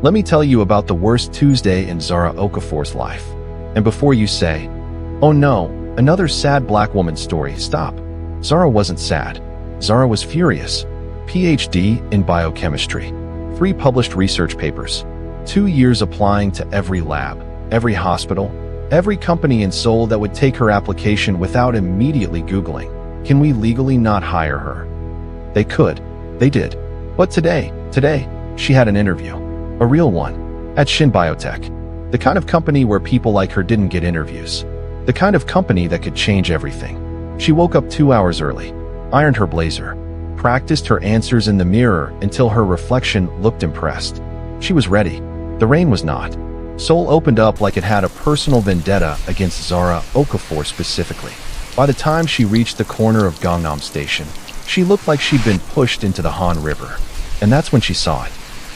Let me tell you about the worst Tuesday in Zara Okafor's life. And before you say, "Oh no, another sad black woman story," stop. Zara wasn't sad. Zara was furious. PhD in biochemistry. 3 published research papers. 2 years applying to every lab, every hospital, every company in Seoul that would take her application without immediately Googling, "Can we legally not hire her?" They could. They did. But today, she had an interview. A real one. At Shin Biotech. The kind of company where people like her didn't get interviews. The kind of company that could change everything. She woke up 2 hours early, ironed her blazer, practiced her answers in the mirror until her reflection looked impressed. She was ready. The rain was not. Seoul opened up like it had a personal vendetta against Zara Okafor specifically. By the time she reached the corner of Gangnam Station, she looked like she'd been pushed into the Han River. And that's when she saw it.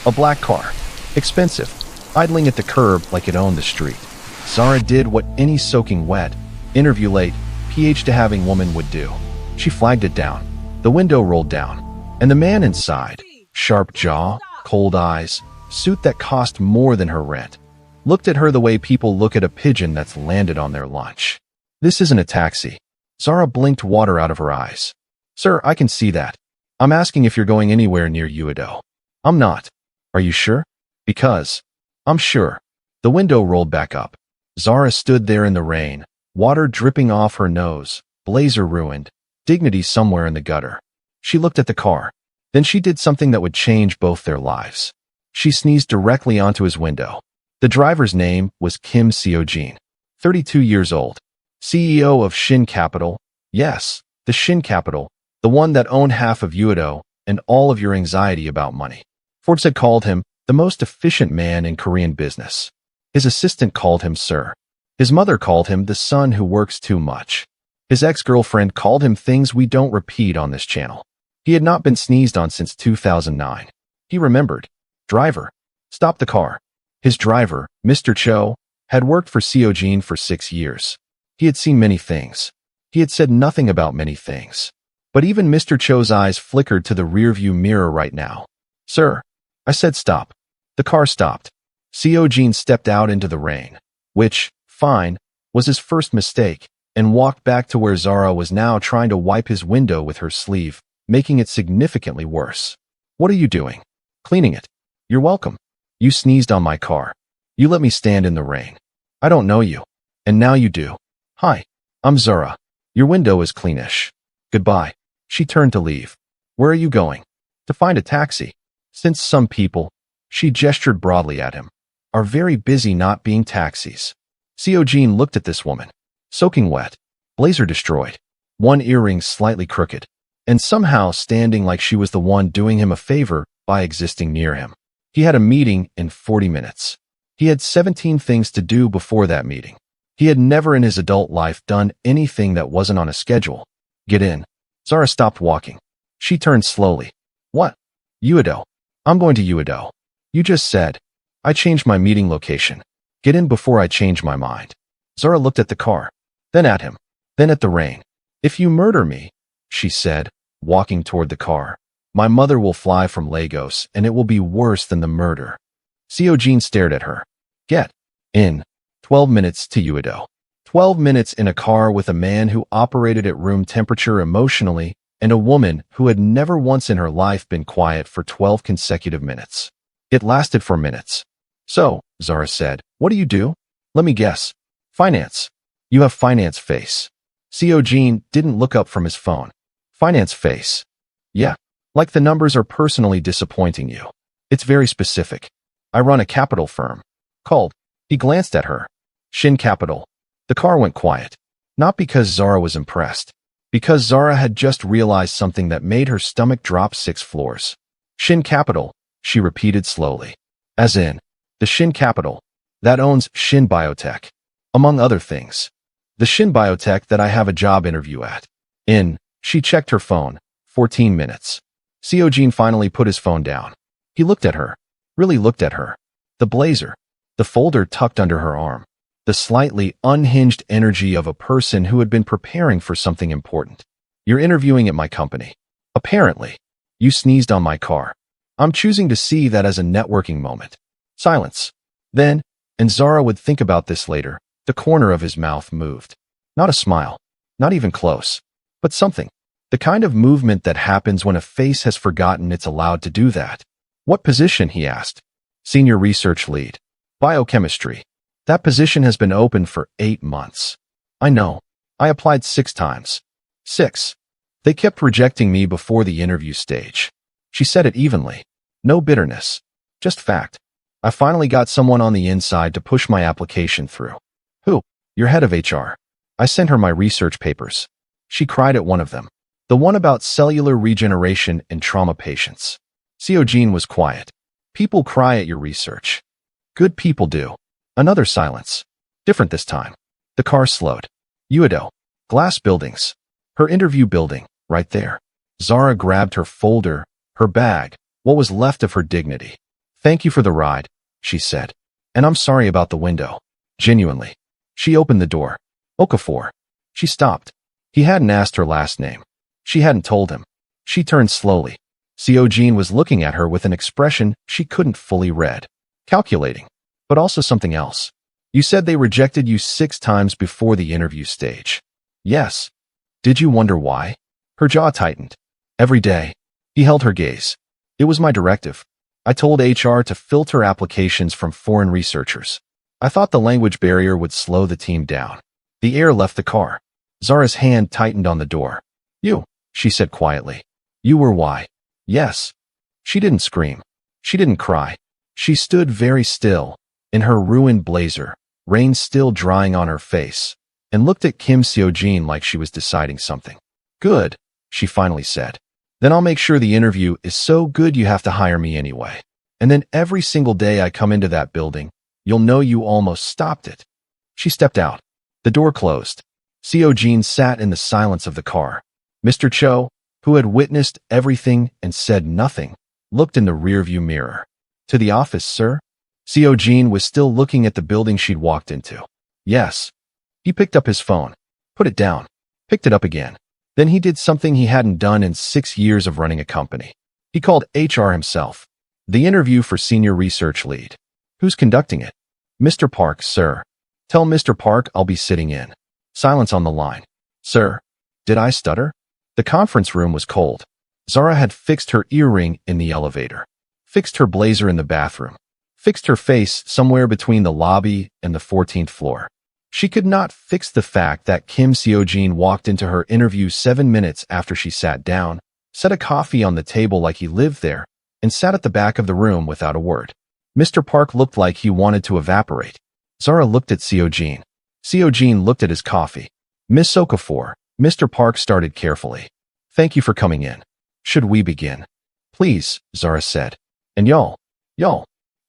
A black car. Expensive. Idling at the curb like it owned the street. Zara did what any soaking wet, interview late, PhD having woman would do. She flagged it down. The window rolled down. And the man inside, sharp jaw, cold eyes, suit that cost more than her rent, looked at her the way people look at a pigeon that's landed on their lunch. "This isn't a taxi." Zara blinked water out of her eyes. "Sir, I can see that. I'm asking if you're going anywhere near Uedo." "I'm not." "Are you sure?" "Because I'm sure." The window rolled back up. Zara stood there in the rain, water dripping off her nose, blazer ruined, dignity somewhere in the gutter. She looked at the car. Then she did something that would change both their lives. She sneezed directly onto his window. The driver's name was Kim Seo-jin, 32 years old, CEO of Shin Capital. Yes, the Shin Capital, the one that owned half of Uedo and all of your anxiety about money. Forbes had called him the most efficient man in Korean business. His assistant called him sir. His mother called him the son who works too much. His ex-girlfriend called him things we don't repeat on this channel. He had not been sneezed on since 2009. He remembered. Driver. Stop the car. His driver, Mr. Cho, had worked for Seo-jin for 6 years. He had seen many things. He had said nothing about many things. But even Mr. Cho's eyes flickered to the rearview mirror right now. "Sir." I said stop. The car stopped. Seo-jin stepped out into the rain, which, fine, was his first mistake, and walked back to where Zara was now trying to wipe his window with her sleeve, making it significantly worse. "What are you doing?" "Cleaning it." "You're welcome. You sneezed on my car. You let me stand in the rain. I don't know you. And now you do. Hi. I'm Zara. Your window is cleanish. Goodbye." She turned to leave. "Where are you going?" "To find a taxi. Since some people," she gestured broadly at him, "are very busy not being taxis." Seo-jin looked at this woman. Soaking wet. Blazer destroyed. One earring slightly crooked. And somehow standing like she was the one doing him a favor by existing near him. He had a meeting in 40 minutes. He had 17 things to do before that meeting. He had never in his adult life done anything that wasn't on a schedule. "Get in." Zara stopped walking. She turned slowly. "What?" "Uedo. I'm going to Uedo." "You just said." "I changed my meeting location. Get in before I change my mind." Zara looked at the car, then at him, then at the rain. "If you murder me," she said, walking toward the car, "my mother will fly from Lagos and it will be worse than the murder." Seo-jin stared at her. "Get in." 12 minutes to Uedo. 12 minutes in a car with a man who operated at room temperature emotionally and a woman who had never once in her life been quiet for 12 consecutive minutes. It lasted for minutes. "So," Zara said, "what do you do?" "Let me guess. Finance." "You have finance face." Seo-jin didn't look up from his phone. "Finance face." "Yeah. Like the numbers are personally disappointing you." "It's very specific. I run a capital firm." "Called." He glanced at her. "Shin Capital." The car went quiet. Not because Zara was impressed. Because Zara had just realized something that made her stomach drop 6 floors. "Shin Capital," she repeated slowly. "As in, the Shin Capital that owns Shin Biotech, among other things. The Shin Biotech that I have a job interview at." She checked her phone. 14 minutes. Seo-jin finally put his phone down. He looked at her. Really looked at her. The blazer. The folder tucked under her arm. The slightly unhinged energy of a person who had been preparing for something important. "You're interviewing at my company. Apparently. You sneezed on my car. I'm choosing to see that as a networking moment." Silence. Then, and Zara would think about this later, the corner of his mouth moved. Not a smile. Not even close. But something. The kind of movement that happens when a face has forgotten it's allowed to do that. What position, he asked. Senior research lead. Biochemistry. That position has been open for 8 months. I know. I applied 6 times. 6. They kept rejecting me before the interview stage. She said it evenly. No bitterness. Just fact. I finally got someone on the inside to push my application through. Who? Your head of HR. I sent her my research papers. She cried at one of them. The one about cellular regeneration in trauma patients. Seojin was quiet. People cry at your research. Good people do. Another silence. Different this time. The car slowed. Uedo. Glass buildings. Her interview building, right there. Zara grabbed her folder, her bag, what was left of her dignity. Thank you for the ride, she said. And I'm sorry about the window. Genuinely. She opened the door. Okafor. She stopped. He hadn't asked her last name. She hadn't told him. She turned slowly. Seojin was looking at her with an expression she couldn't fully read. Calculating. But also something else. You said they rejected you 6 times before the interview stage. Yes. Did you wonder why? Her jaw tightened. Every day. He held her gaze. It was my directive. I told HR to filter applications from foreign researchers. I thought the language barrier would slow the team down. The air left the car. Zara's hand tightened on the door. You, she said quietly. You were why. Yes. She didn't scream. She didn't cry. She stood very still, in her ruined blazer, rain still drying on her face, and looked at Kim Seojin like she was deciding something. Good, she finally said. Then I'll make sure the interview is so good you have to hire me anyway. And then every single day I come into that building, you'll know you almost stopped it. She stepped out. The door closed. Seojin sat in the silence of the car. Mr. Cho, who had witnessed everything and said nothing, looked in the rearview mirror. To the office, sir? Seojin was still looking at the building she'd walked into. Yes. He picked up his phone. Put it down. Picked it up again. Then he did something he hadn't done in 6 years of running a company. He called HR himself. The interview for senior research lead. Who's conducting it? Mr. Park, sir. Tell Mr. Park I'll be sitting in. Silence on the line. Sir. Did I stutter? The conference room was cold. Zara had fixed her earring in the elevator. Fixed her blazer in the bathroom. Fixed her face somewhere between the lobby and the 14th floor. She could not fix the fact that Kim Seojin walked into her interview 7 minutes after she sat down, set a coffee on the table like he lived there, and sat at the back of the room without a word. Mr. Park looked like he wanted to evaporate. Zara looked at Seojin. Seojin looked at his coffee. Miss Okafor, Mr. Park started carefully. Thank you for coming in. Should we begin? Please, Zara said. And y'all.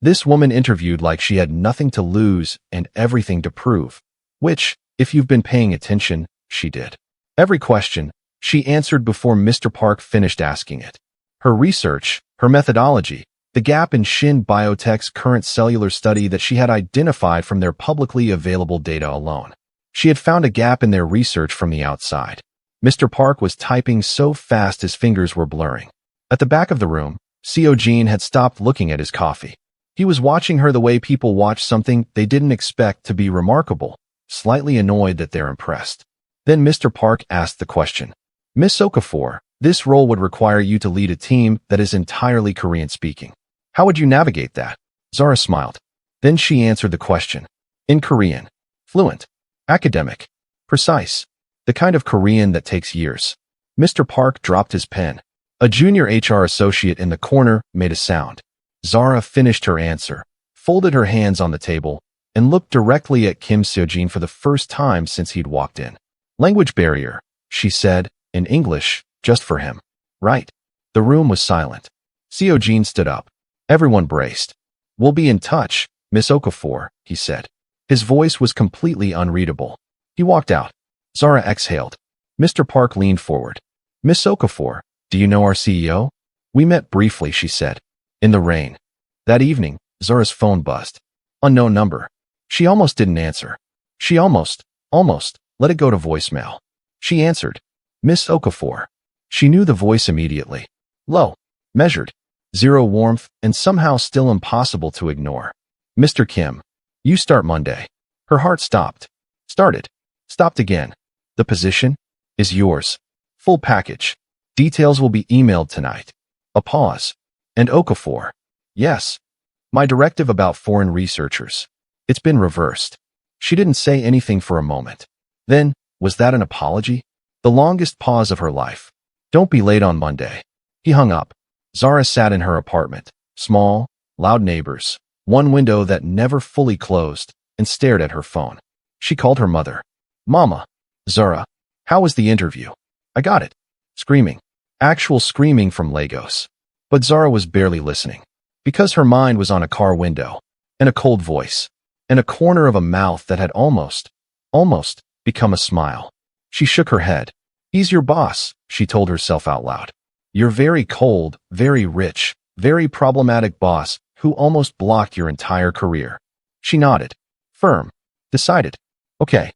This woman interviewed like she had nothing to lose and everything to prove, which, if you've been paying attention, she did. Every question, she answered before Mr. Park finished asking it. Her research, her methodology, the gap in Shin Biotech's current cellular study that she had identified from their publicly available data alone. She had found a gap in their research from the outside. Mr. Park was typing so fast his fingers were blurring. At the back of the room, Seojin had stopped looking at his coffee. He was watching her the way people watch something they didn't expect to be remarkable, slightly annoyed that they're impressed. Then Mr. Park asked the question. Miss Okafor, this role would require you to lead a team that is entirely Korean-speaking. How would you navigate that? Zara smiled. Then she answered the question. In Korean. Fluent. Academic. Precise. The kind of Korean that takes years. Mr. Park dropped his pen. A junior HR associate in the corner made a sound. Zara finished her answer, folded her hands on the table, and looked directly at Kim Seojin for the first time since he'd walked in. Language barrier, she said, in English, just for him. Right. The room was silent. Seojin stood up. Everyone braced. We'll be in touch, Miss Okafor, he said. His voice was completely unreadable. He walked out. Zara exhaled. Mr. Park leaned forward. Miss Okafor, do you know our CEO? We met briefly, she said. In the rain. That evening, Zara's phone buzzed. Unknown number. She almost didn't answer. She almost let it go to voicemail. She answered. Miss Okafor. She knew the voice immediately. Low. Measured. Zero warmth, and somehow still impossible to ignore. Mr. Kim, you start Monday. Her heart stopped. Started. Stopped again. The position is yours. Full package. Details will be emailed tonight. A pause. And Okafor. Yes. My directive about foreign researchers. It's been reversed. She didn't say anything for a moment. Then, was that an apology? The longest pause of her life. Don't be late on Monday. He hung up. Zara sat in her apartment. Small, loud neighbors. One window that never fully closed, and stared at her phone. She called her mother. Mama. Zara. How was the interview? I got it. Screaming. Actual screaming from Lagos. But Zara was barely listening. Because her mind was on a car window. And a cold voice. And a corner of a mouth that had almost become a smile. She shook her head. He's your boss, she told herself out loud. Your very cold, very rich, very problematic boss who almost blocked your entire career. She nodded. Firm. Decided. Okay.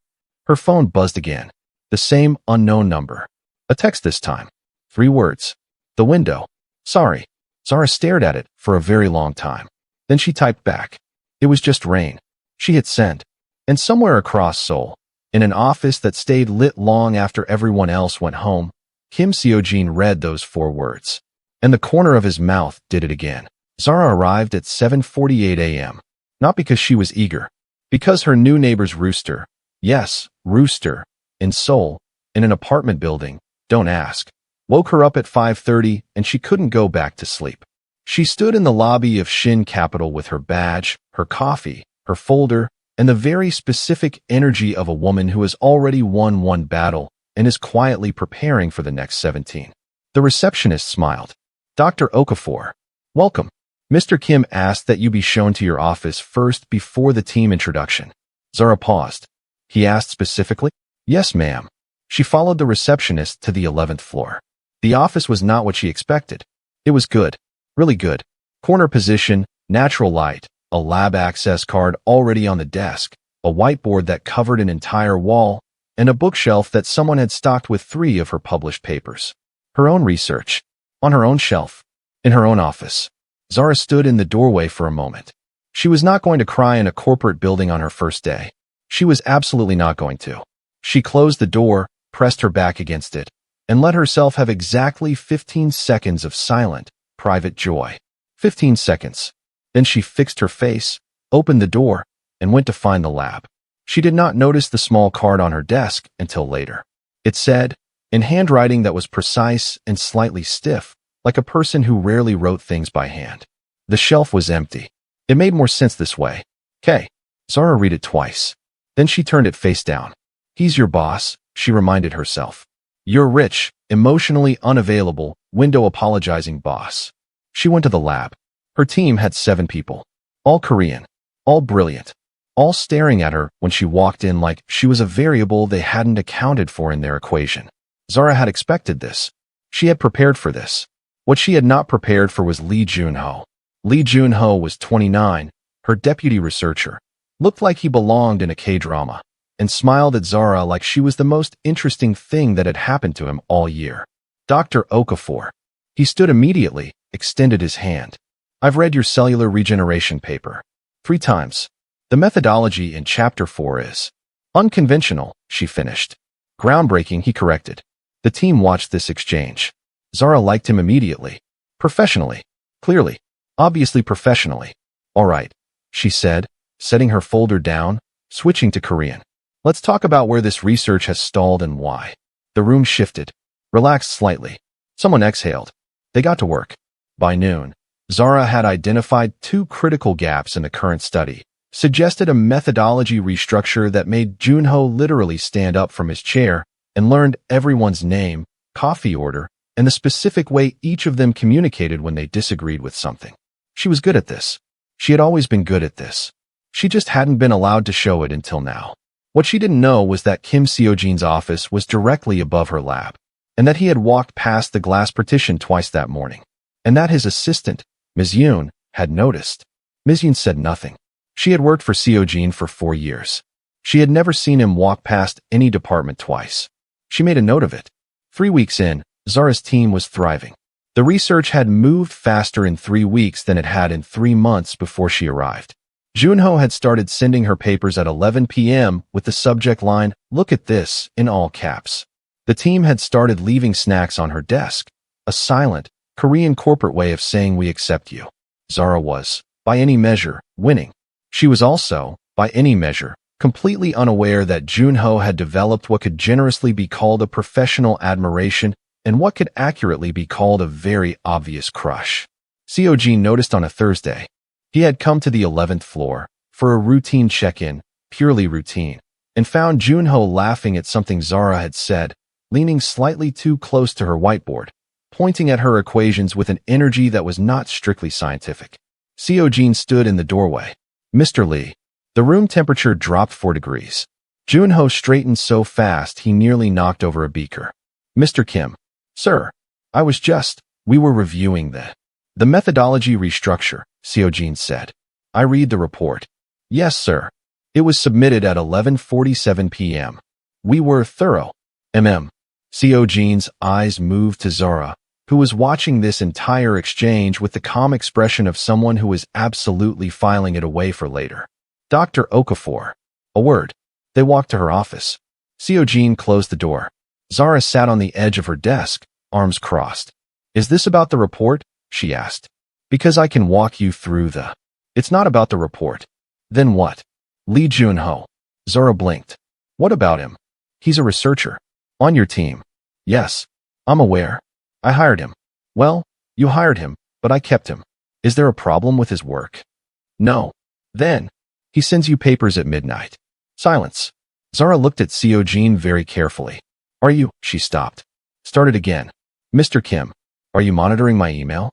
Her phone buzzed again. The same unknown number. A text this time. 3 words. The window. Sorry. Zara stared at it for a very long time. Then she typed back. It was just rain. She hit send. And somewhere across Seoul, in an office that stayed lit long after everyone else went home, Kim Seojin read those 4 words. And the corner of his mouth did it again. Zara arrived at 7:48 a.m. Not because she was eager. Because her new neighbor's rooster, yes, rooster, in Seoul, in an apartment building, don't ask, woke her up at 5:30 and she couldn't go back to sleep. She stood in the lobby of Shin Capital with her badge, her coffee, her folder, and the very specific energy of a woman who has already won one battle and is quietly preparing for the next 17. The receptionist smiled. Dr. Okafor. Welcome. Mr. Kim asked that you be shown to your office first before the team introduction. Zara paused. He asked specifically. Yes, ma'am. She followed the receptionist to the 11th floor. The office was not what she expected. It was good. Really good. Corner position, natural light, a lab access card already on the desk, a whiteboard that covered an entire wall, and a bookshelf that someone had stocked with 3 of her published papers. Her own research. On her own shelf. In her own office. Zara stood in the doorway for a moment. She was not going to cry in a corporate building on her first day. She was absolutely not going to. She closed the door, pressed her back against it, and let herself have exactly 15 seconds of silent, private joy. 15 seconds. Then she fixed her face, opened the door, and went to find the lab. She did not notice the small card on her desk until later. It said, in handwriting that was precise and slightly stiff, like a person who rarely wrote things by hand. The shelf was empty. It made more sense this way. "K." Zara read it twice. Then she turned it face down. He's your boss, she reminded herself. Your rich, emotionally unavailable, window-apologizing boss. She went to the lab. Her team had 7 people. All Korean. All brilliant. All staring at her when she walked in like she was a variable they hadn't accounted for in their equation. Zara had expected this. She had prepared for this. What she had not prepared for was Lee Junho. Lee Junho was 29, her deputy researcher, looked like he belonged in a K-drama, and smiled at Zara like she was the most interesting thing that had happened to him all year. Dr. Okafor. He stood immediately, extended his hand. I've read your cellular regeneration paper. 3 times. The methodology in Chapter 4 is unconventional, she finished. Groundbreaking, he corrected. The team watched this exchange. Zara liked him immediately. Professionally. Clearly. Obviously professionally. All right, she said, setting her folder down, switching to Korean. Let's talk about where this research has stalled and why. The room shifted. Relaxed slightly. Someone exhaled. They got to work. By noon, Zara had identified 2 critical gaps in the current study, suggested a methodology restructure that made Junho literally stand up from his chair, and learned everyone's name, coffee order, and the specific way each of them communicated when they disagreed with something. She was good at this. She had always been good at this. She just hadn't been allowed to show it until now. What she didn't know was that Kim Seojin's office was directly above her lab, and that he had walked past the glass partition twice that morning, and that his assistant, Ms. Yoon, had noticed. Ms. Yoon said nothing. She had worked for Seojin for 4 years. She had never seen him walk past any department twice. She made a note of it. 3 weeks in, Zara's team was thriving. The research had moved faster in 3 weeks than it had in 3 months before she arrived. Junho had started sending her papers at 11 p.m. with the subject line, "Look at this," in all caps. The team had started leaving snacks on her desk, a silent, Korean corporate way of saying we accept you. Zara was, by any measure, winning. She was also, by any measure, completely unaware that Junho had developed what could generously be called a professional admiration and what could accurately be called a very obvious crush. Seojin noticed on a Thursday. He had come to the 11th floor for a routine check-in, purely routine, and found Junho laughing at something Zara had said, leaning slightly too close to her whiteboard, pointing at her equations with an energy that was not strictly scientific. Seojin stood in the doorway. "Mr. Lee." The room temperature dropped 4 degrees. Junho straightened so fast he nearly knocked over a beaker. "Mr. Kim." "Sir, we were reviewing the methodology restructure," Seojin said. "I read the report." "Yes, sir. It was submitted at 11:47 p.m. We were thorough." Seojin's eyes moved to Zara, who was watching this entire exchange with the calm expression of someone who is absolutely filing it away for later. "Dr. Okafor." "A word." They walked to her office. Seojin closed the door. Zara sat on the edge of her desk, arms crossed. "Is this about the report?" she asked. "Because I can walk you through the—" "It's not about the report." "Then what?" "Lee Junho." Zara blinked. "What about him?" "He's a researcher." "On your team?" "Yes. I'm aware. I hired him." "Well, you hired him, but I kept him. Is there a problem with his work?" "No." "Then, he sends you papers at midnight." Silence. Zara looked at Seojin very carefully. "Are you—" She stopped. Started again. "Mr. Kim, are you monitoring my email?"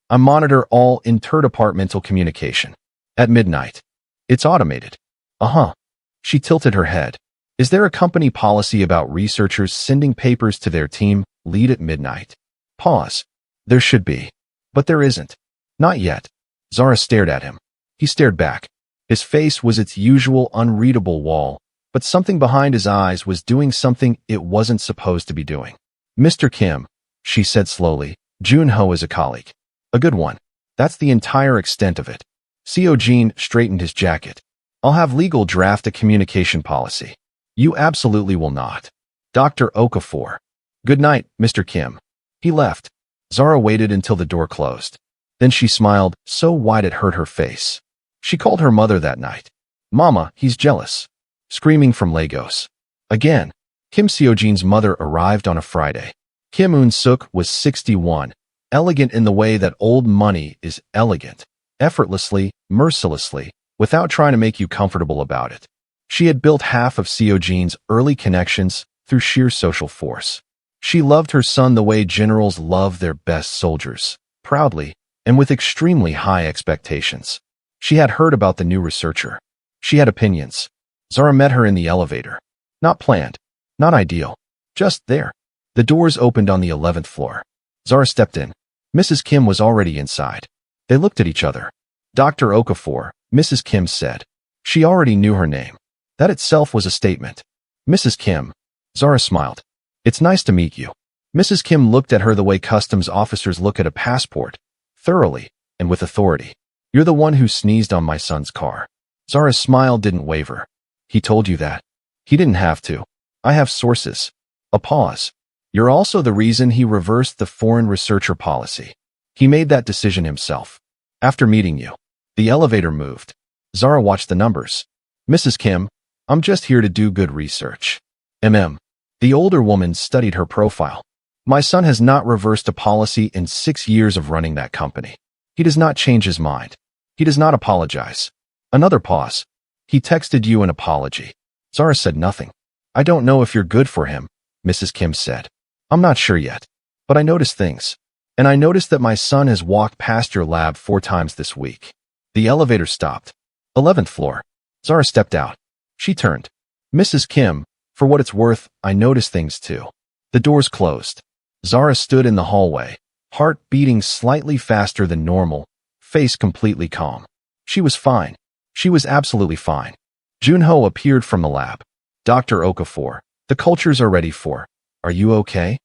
"I monitor all interdepartmental communication." "At midnight." "It's automated." "Uh-huh." She tilted her head. "Is there a company policy about researchers sending papers to their team lead at midnight?" Pause. "There should be. But there isn't. Not yet." Zara stared at him. He stared back. His face was its usual unreadable wall, but something behind his eyes was doing something it wasn't supposed to be doing. "Mr. Kim," she said slowly, "Junho is a colleague. A good one. That's the entire extent of it." Seojin straightened his jacket. "I'll have legal draft a communication policy." "You absolutely will not." "Dr. Okafor." "Good night, Mr. Kim." He left. Zara waited until the door closed. Then she smiled, so wide it hurt her face. She called her mother that night. "Mama, he's jealous." Screaming from Lagos. Again. Kim Seojin's mother arrived on a Friday. Kim Un-suk was 61, elegant in the way that old money is elegant, effortlessly, mercilessly, without trying to make you comfortable about it. She had built half of Seojin's early connections through sheer social force. She loved her son the way generals love their best soldiers, proudly, and with extremely high expectations. She had heard about the new researcher. She had opinions. Zara met her in the elevator. Not planned. Not ideal. Just there. The doors opened on the 11th floor. Zara stepped in. Mrs. Kim was already inside. They looked at each other. "Dr. Okafor," Mrs. Kim said. She already knew her name. That itself was a statement. "Mrs. Kim." Zara smiled. "It's nice to meet you." Mrs. Kim looked at her the way customs officers look at a passport, thoroughly, and with authority. "You're the one who sneezed on my son's car." Zara's smile didn't waver. "He told you that?" "He didn't have to. I have sources." A pause. "You're also the reason he reversed the foreign researcher policy. He made that decision himself. After meeting you." The elevator moved. Zara watched the numbers. "Mrs. Kim, I'm just here to do good research." The older woman studied her profile. "My son has not reversed a policy in 6 years of running that company. He does not change his mind. He does not apologize." Another pause. "He texted you an apology." Zara said nothing. "I don't know if you're good for him," Mrs. Kim said. "I'm not sure yet. But I noticed things. And I noticed that my son has walked past your lab 4 times this week." The elevator stopped. 11th floor. Zara stepped out. She turned. "Mrs. Kim, for what it's worth, I noticed things too." The doors closed. Zara stood in the hallway, heart beating slightly faster than normal, face completely calm. She was fine. She was absolutely fine. Junho appeared from the lab. "Dr. Okafor, the cultures are ready for. Are you okay?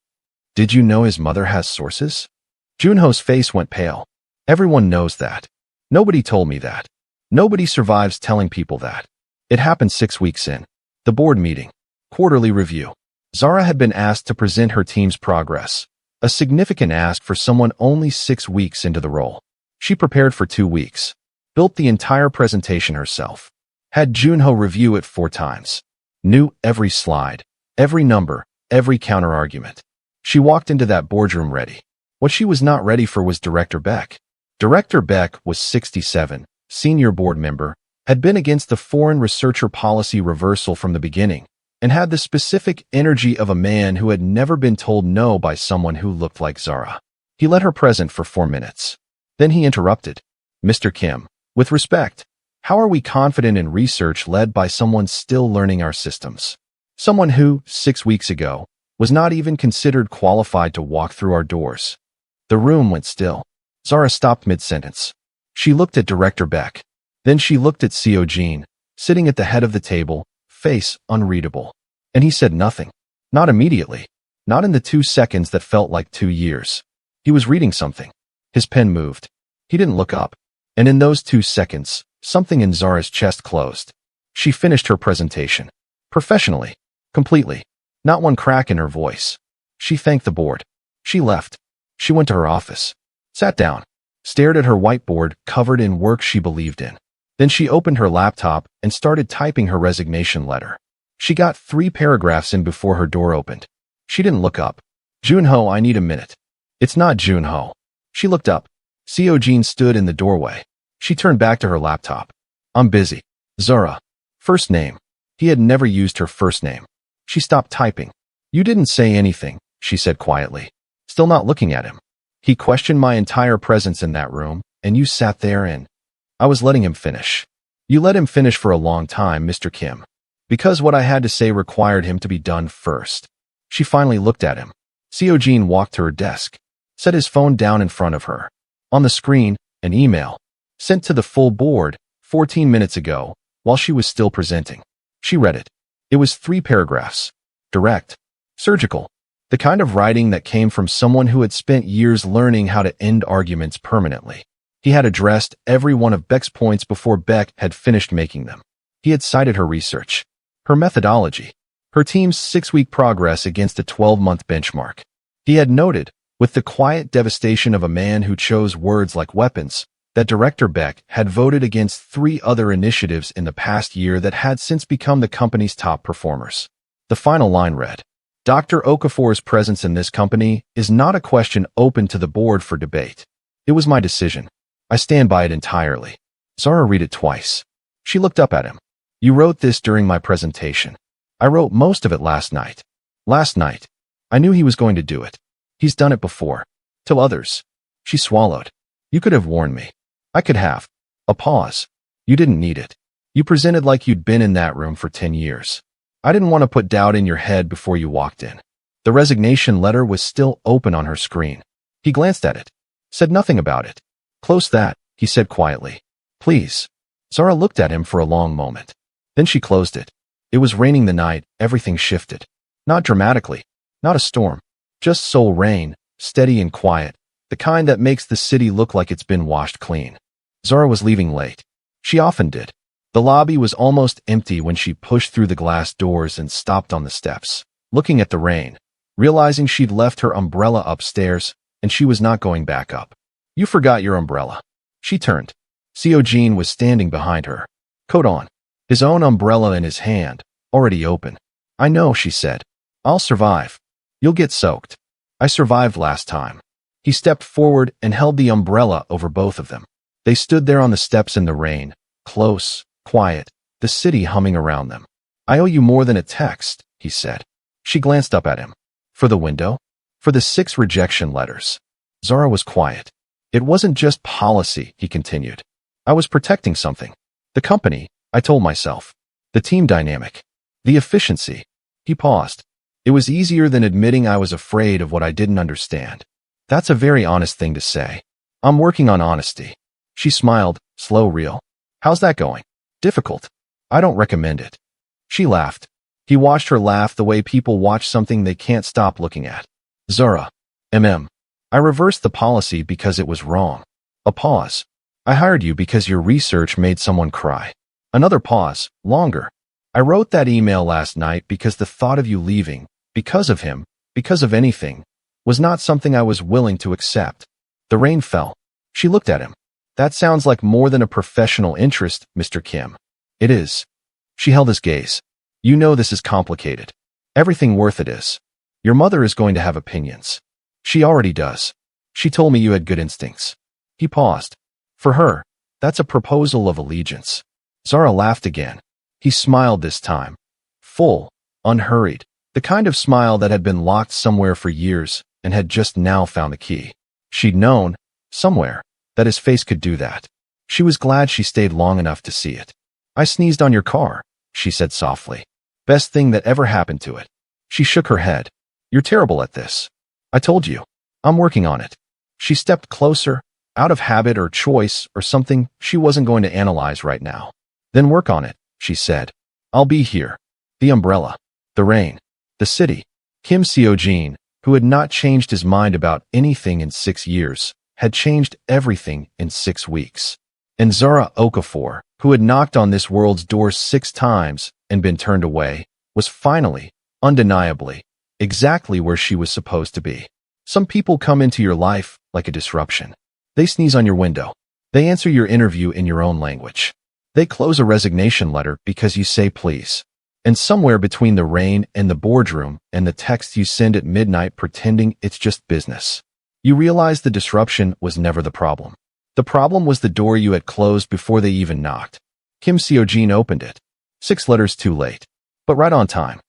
Did you know his mother has sources?" Junho's face went pale. "Everyone knows that. Nobody told me that." Nobody survives telling people that. It happened 6 weeks in. The board meeting. Quarterly review. Zara had been asked to present her team's progress, a significant ask for someone only 6 weeks into the role. She prepared for 2 weeks, built the entire presentation herself, had Junho review it 4 times, knew every slide, every number, every counter-argument. She walked into that boardroom ready. What she was not ready for was Director Beck. Director Beck was 67, senior board member, had been against the foreign researcher policy reversal from the beginning, and had the specific energy of a man who had never been told no by someone who looked like Zara. He let her present for 4 minutes. Then he interrupted. Mr. Kim, with respect, how are we confident in research led by someone still learning our systems? Someone who, 6 weeks ago, was not even considered qualified to walk through our doors. The room went still. Zara stopped mid-sentence. She looked at Director Beck. Then she looked at Seo Jin, sitting at the head of the table, face unreadable. And he said nothing. Not immediately. Not in the 2 seconds that felt like 2 years. He was reading something. His pen moved. He didn't look up. And in those 2 seconds, something in Zara's chest closed. She finished her presentation. Professionally. Completely. Not one crack in her voice. She thanked the board. She left. She went to her office. Sat down. Stared at her whiteboard covered in work she believed in. Then she opened her laptop and started typing her resignation letter. She got 3 paragraphs in before her door opened. She didn't look up. Junho, I need a minute. It's not Junho. She looked up. Seo Jin stood in the doorway. She turned back to her laptop. I'm busy. Zara. First name. He had never used her first name. She stopped typing. You didn't say anything, she said quietly. Still not looking at him. He questioned my entire presence in that room, and you sat there and... I was letting him finish. You let him finish for a long time, Mr. Kim. Because what I had to say required him to be done first. She finally looked at him. Seo Jin walked to her desk, set his phone down in front of her. On the screen, an email. Sent to the full board, 14 minutes ago, while she was still presenting. She read it. It was 3 paragraphs. Direct. Surgical. The kind of writing that came from someone who had spent years learning how to end arguments permanently. He had addressed every one of Beck's points before Beck had finished making them. He had cited her research, her methodology, her team's 6-week progress against a 12-month benchmark. He had noted, with the quiet devastation of a man who chose words like weapons, that Director Beck had voted against 3 other initiatives in the past year that had since become the company's top performers. The final line read, Dr. Okafor's presence in this company is not a question open to the board for debate. It was my decision. I stand by it entirely. Zara read it twice. She looked up at him. You wrote this during my presentation. I wrote most of it last night. Last night. I knew he was going to do it. He's done it before. To others. She swallowed. You could have warned me. I could have. A pause. You didn't need it. You presented like you'd been in that room for 10 years. I didn't want to put doubt in your head before you walked in. The resignation letter was still open on her screen. He glanced at it. Said nothing about it. Close that, he said quietly. Please. Zara looked at him for a long moment. Then she closed it. It was raining the night, everything shifted. Not dramatically. Not a storm. Just Seoul rain, steady and quiet, the kind that makes the city look like it's been washed clean. Zara was leaving late. She often did. The lobby was almost empty when she pushed through the glass doors and stopped on the steps, looking at the rain, realizing she'd left her umbrella upstairs, and she was not going back up. You forgot your umbrella. She turned. Seo Jin was standing behind her. Coat on. His own umbrella in his hand, already open. I know, she said. I'll survive. You'll get soaked. I survived last time. He stepped forward and held the umbrella over both of them. They stood there on the steps in the rain, close, quiet, the city humming around them. I owe you more than a text, he said. She glanced up at him. For the window? For the 6 rejection letters. Zara was quiet. It wasn't just policy, he continued. I was protecting something. The company, I told myself. The team dynamic. The efficiency. He paused. It was easier than admitting I was afraid of what I didn't understand. That's a very honest thing to say. I'm working on honesty. She smiled, slow real. How's that going? Difficult. I don't recommend it. She laughed. He watched her laugh the way people watch something they can't stop looking at. Zara. I reversed the policy because it was wrong. A pause. I hired you because your research made someone cry. Another pause, longer. I wrote that email last night because the thought of you leaving, because of him, because of anything, was not something I was willing to accept. The rain fell. She looked at him. That sounds like more than a professional interest, Mr. Kim. It is. She held his gaze. You know this is complicated. Everything worth it is. Your mother is going to have opinions. She already does. She told me you had good instincts. He paused. For her, that's a proposal of allegiance. Zara laughed again. He smiled this time. Full, unhurried. The kind of smile that had been locked somewhere for years and had just now found the key. She'd known, somewhere, that his face could do that. She was glad she stayed long enough to see it. I sneezed on your car, she said softly. Best thing that ever happened to it. She shook her head. You're terrible at this. I told you. I'm working on it. She stepped closer, out of habit or choice or something she wasn't going to analyze right now. Then work on it, she said. I'll be here. The umbrella. The rain. The city. Kim Seo-jin, who had not changed his mind about anything in 6 years, had changed everything in 6 weeks. And Zara Okafor, who had knocked on this world's door 6 times and been turned away, was finally, undeniably, exactly where she was supposed to be. Some people come into your life like a disruption. They sneeze on your window. They answer your interview in your own language. They close a resignation letter because you say please. And somewhere between the rain and the boardroom and the text you send at midnight pretending it's just business, you realize the disruption was never the problem. The problem was the door you had closed before they even knocked. Kim Seo-jin opened it. 6 letters too late, but right on time.